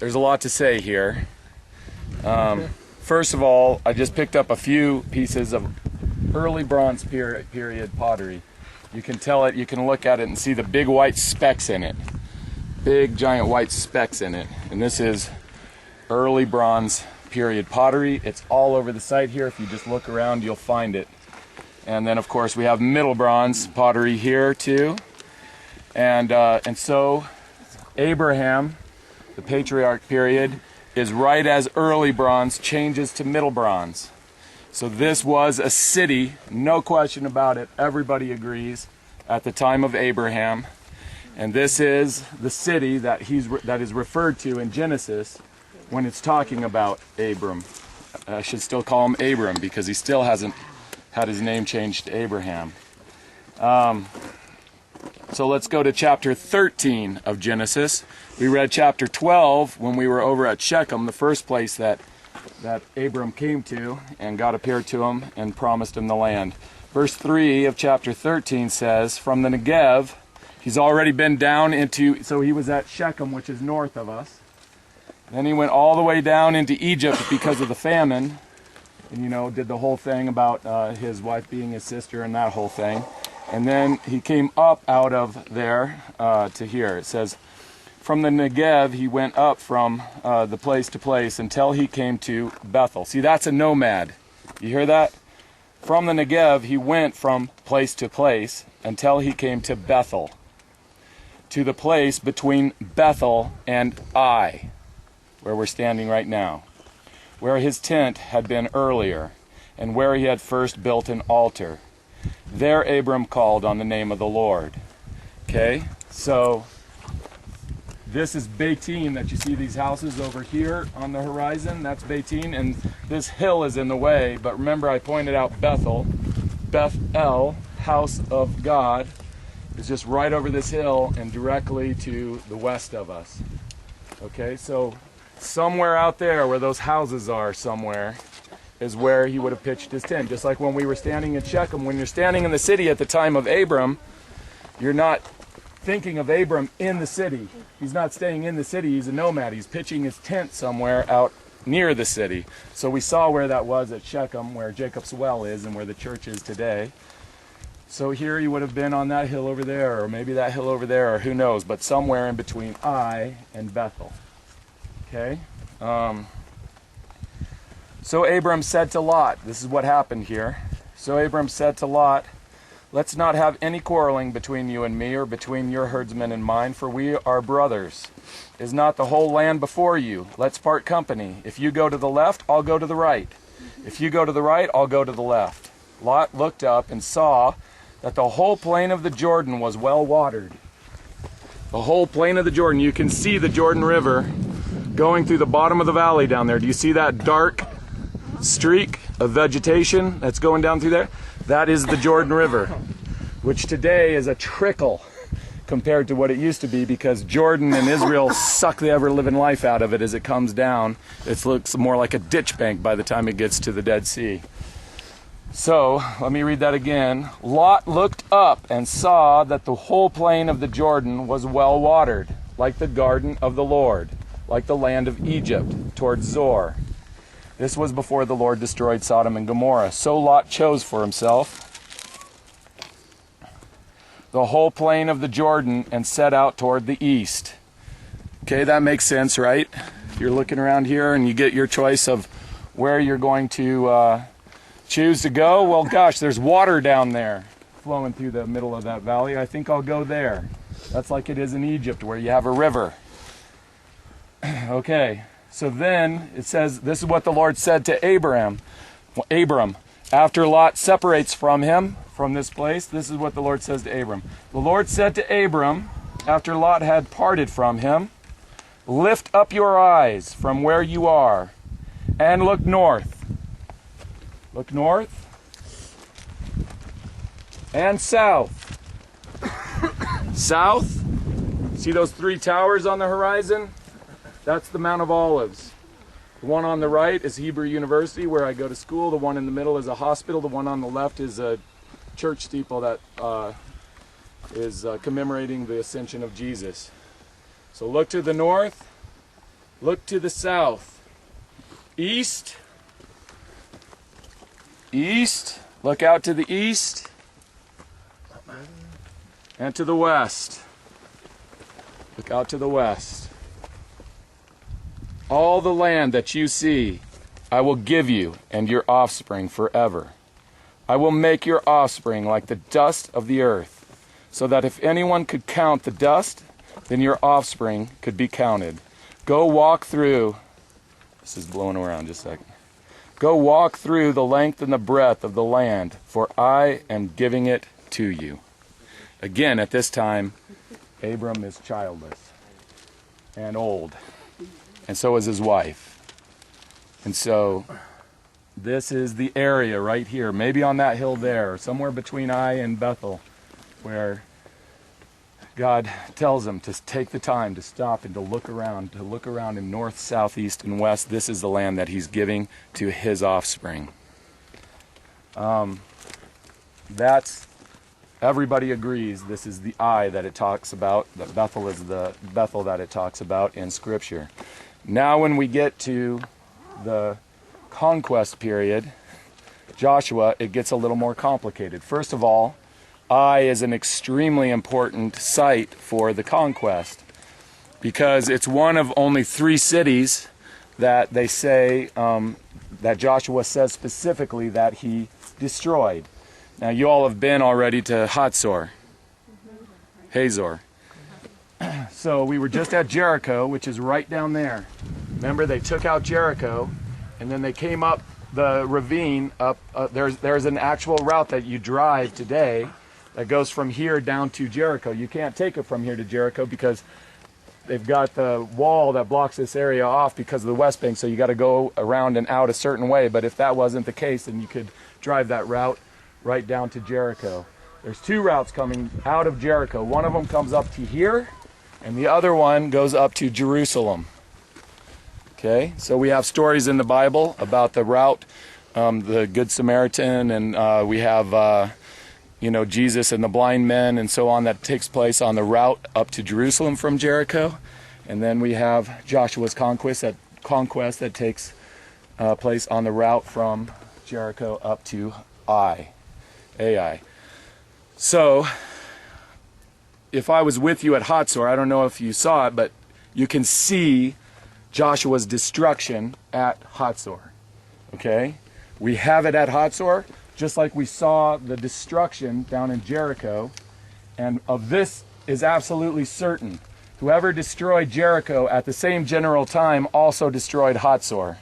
There's a lot to say here. First of all, I just picked up a few pieces of early Bronze period pottery. You can tell it, you can look at it and see the big white specks in it. Big giant white specks in it. And this is early Bronze period pottery. It's all over the site here. If you just look around, you'll find it. And then of course we have Middle Bronze pottery here too. And so Abraham, the patriarch period, is right as early Bronze changes to Middle Bronze. So this was a city, no question about it, everybody agrees, at the time of Abraham. And this is the city that is referred to in Genesis when it's talking about Abram. I should still call him Abram because he still hasn't had his name changed to Abraham. So let's go to chapter 13 of Genesis. We read chapter 12 when we were over at Shechem, the first place that Abram came to, and God appeared to him and promised him the land. Verse 3 of chapter 13 says, from the Negev, he's already been down into, so he was at Shechem, which is north of us. Then he went all the way down into Egypt because of the famine, and did the whole thing about his wife being his sister and that whole thing. And then he came up out of there to here. It says, from the Negev, he went up from the place to place until he came to Bethel. See, that's a nomad. You hear that? From the Negev, he went from place to place until he came to Bethel, to the place between Bethel and Ai, where we're standing right now, where his tent had been earlier, and where he had first built an altar. There Abram called on the name of the Lord. Okay, so this is Beitin, that you see these houses over here on the horizon. That's Beitin, and this hill is in the way. But remember, I pointed out Bethel, house of God, is just right over this hill and directly to the west of us. Okay, so somewhere out there where those houses are somewhere is where he would have pitched his tent. Just like when we were standing in Shechem. When you're standing in the city at the time of Abram, you're not thinking of Abram in the city. He's not staying in the city. He's a nomad. He's pitching his tent somewhere out near the city. So we saw where that was at Shechem, where Jacob's well is and where the church is today. So here he would have been on that hill over there, or maybe that hill over there, or who knows, but somewhere in between Ai and Bethel. Okay? So Abram said to Lot, this is what happened here. So Abram said to Lot, let's not have any quarreling between you and me, or between your herdsmen and mine, for we are brothers. Is not the whole land before you? Let's part company. If you go to the left, I'll go to the right. If you go to the right, I'll go to the left. Lot looked up and saw that the whole plain of the Jordan was well watered. The whole plain of the Jordan. You can see the Jordan River going through the bottom of the valley down there. Do you see that dark streak of vegetation that's going down through there? That is the Jordan River, which today is a trickle compared to what it used to be, because Jordan and Israel suck the ever-living life out of it as it comes down. It looks more like a ditch bank by the time it gets to the Dead Sea. So, let me read that again. Lot looked up and saw that the whole plain of the Jordan was well watered, like the garden of the Lord, like the land of Egypt, towards Zoar. This was before the Lord destroyed Sodom and Gomorrah. So Lot chose for himself the whole plain of the Jordan and set out toward the east. Okay, that makes sense, right? If you're looking around here and you get your choice of where you're going to choose to go, well, gosh, there's water down there flowing through the middle of that valley. I think I'll go there. That's like it is in Egypt, where you have a river. Okay. So then it says, this is what the Lord said to Abram, after Lot separates from him, from this place, this is what the Lord says to Abram. The Lord said to Abram, after Lot had parted from him, lift up your eyes from where you are and look north. Look north and south. South, see those three towers on the horizon? That's the Mount of Olives. The one on the right is Hebrew University, where I go to school. The one in the middle is a hospital. The one on the left is a church steeple that is commemorating the ascension of Jesus. So look to the north, Look to the south. East. East. Look out to the east. And to the west. Look out to the west. All the land that you see, I will give you and your offspring forever. I will make your offspring like the dust of the earth, so that if anyone could count the dust, then your offspring could be counted. Go walk through, this is blowing around just a second. Go walk through the length and the breadth of the land, for I am giving it to you. Again, at this time, Abram is childless and old, and so is his wife. And so this is the area right here, maybe on that hill there, somewhere between Ai and Bethel, where God tells him to take the time to stop and to look around in north, south, east, and west. This is the land that he's giving to his offspring. Everybody agrees this is the Ai that it talks about, that Bethel is the Bethel that it talks about in Scripture. Now when we get to the conquest period, Joshua, it gets a little more complicated. First of all, Ai is an extremely important site for the conquest because it's one of only 3 cities that they say, that Joshua says specifically that he destroyed. Now you all have been already to Hazor. So we were just at Jericho, which is right down there. Remember, they took out Jericho and then they came up the ravine up. There's an actual route that you drive today that goes from here down to Jericho. You can't take it from here to Jericho because they've got the wall that blocks this area off because of the West Bank, so you got to go around and out a certain way. But if that wasn't the case, then you could drive that route right down to Jericho. There's 2 routes coming out of Jericho. One of them comes up to here, and the other one goes up to Jerusalem. Okay, so we have stories in the Bible about the route, the Good Samaritan, and we have Jesus and the blind men and so on that takes place on the route up to Jerusalem from Jericho. And then we have Joshua's conquest that takes place on the route from Jericho up to Ai. So, if I was with you at Hazor, I don't know if you saw it, but you can see Joshua's destruction at Hazor. Okay? We have it at Hazor, just like we saw the destruction down in Jericho. And of this is absolutely certain. Whoever destroyed Jericho at the same general time also destroyed Hazor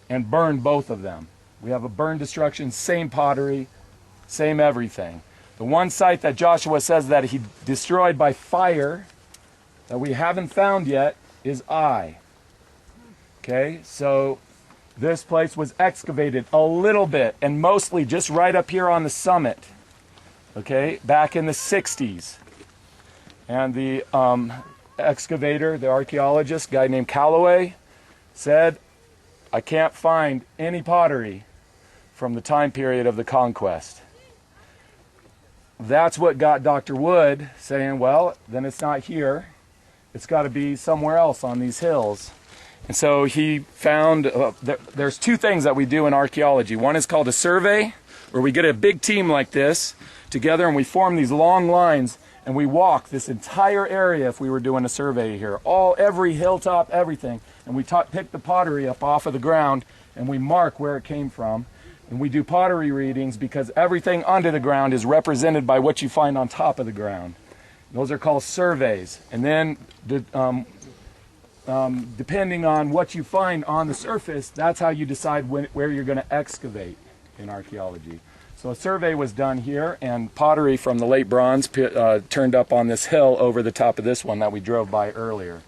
and burned both of them. We have a burn destruction, same pottery, same everything. The one site that Joshua says that he destroyed by fire that we haven't found yet is Ai. Okay, so this place was excavated a little bit and mostly just right up here on the summit. Okay, back in the 60s. And the excavator, the archaeologist, guy named Calloway, said, I can't find any pottery from the time period of the conquest. That's what got Dr. Wood saying, well, then it's not here. It's got to be somewhere else on these hills. And so he found, there's 2 things that we do in archaeology. One is called a survey, where we get a big team like this together and we form these long lines and we walk this entire area if we were doing a survey here. Every hilltop, everything. And we pick the pottery up off of the ground and we mark where it came from. And we do pottery readings because everything under the ground is represented by what you find on top of the ground. Those are called surveys. And then depending on what you find on the surface, that's how you decide where you're going to excavate in archaeology. So a survey was done here, and pottery from the late bronze turned up on this hill over the top of this one that we drove by earlier.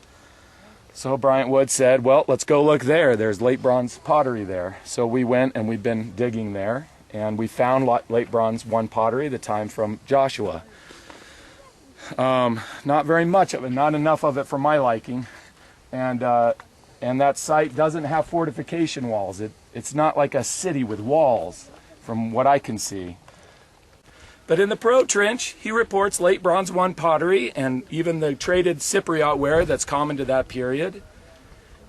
So Bryant Wood said, well, let's go look there. There's late bronze pottery there. So we went and we've been digging there, and we found late bronze 1 pottery, the time from Joshua. Not very much of it, not enough of it for my liking. And that site doesn't have fortification walls. It's not like a city with walls, from what I can see. But in the Pro Trench, he reports late Bronze 1 pottery and even the traded Cypriot ware that's common to that period.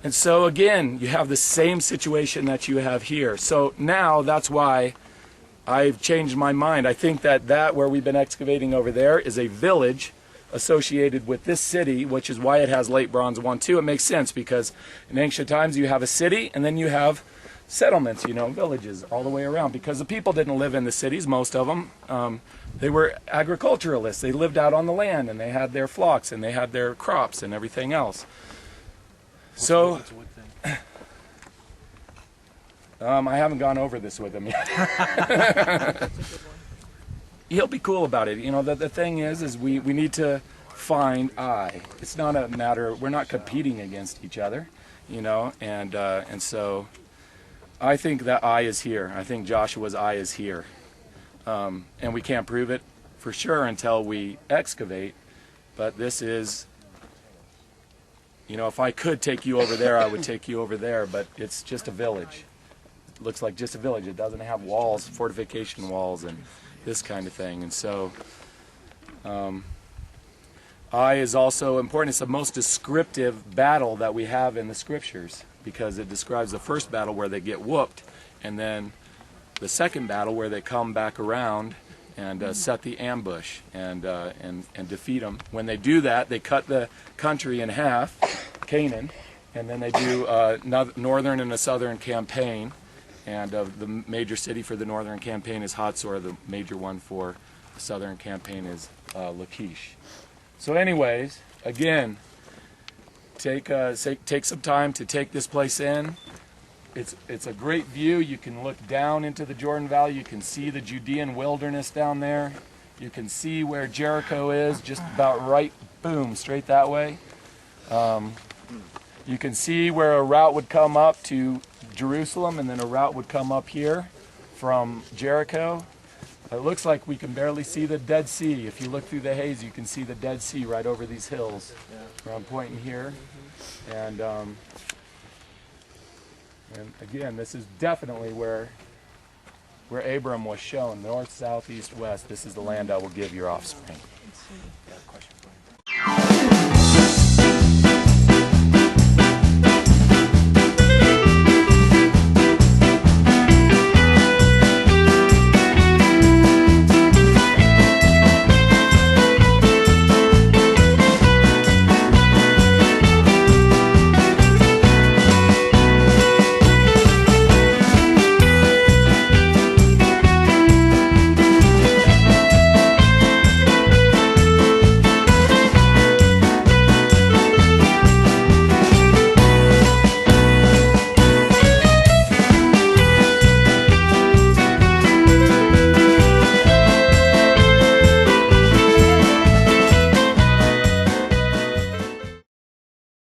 And so again, you have the same situation that you have here. So now that's why I've changed my mind. I think that where we've been excavating over there is a village associated with this city, which is why it has late bronze 1, 2. It makes sense because in ancient times you have a city and then you have settlements, villages all the way around, because the people didn't live in the cities, most of them. They were agriculturalists. They lived out on the land and they had their flocks and they had their crops and everything else. So, I haven't gone over this with him yet. He'll be cool about it. The thing is we need to find Ai. It's not a matter, we're not competing against each other, and so I think that Ai is here. I think Joshua's Ai is here. And we can't prove it for sure until we excavate, but this is, if I could take you over there, I would take you over there, but it's just a village. It looks like just a village. It doesn't have walls, fortification walls, and this kind of thing. And so Ai is also important. It's the most descriptive battle that we have in the scriptures, because it describes the first battle where they get whooped, and then the second battle where they come back around and set the ambush and defeat them. When they do that, they cut the country in half, Canaan, and then they do a northern and a southern campaign. And the major city for the northern campaign is Hatzor. The major one for the southern campaign is Lachish. So anyways, again, take some time to take this place in. It's a great view. You can look down into the Jordan Valley. You can see the Judean wilderness down there. You can see where Jericho is, just about right, boom, straight that way. You can see where a route would come up to Jerusalem, and then a route would come up here from Jericho. It looks like we can barely see the Dead Sea. If you look through the haze, you can see the Dead Sea right over these hills where I'm pointing here. And again, this is definitely where Abram was shown, north, south, east, west. This is the land I will give your offspring. Yeah, question.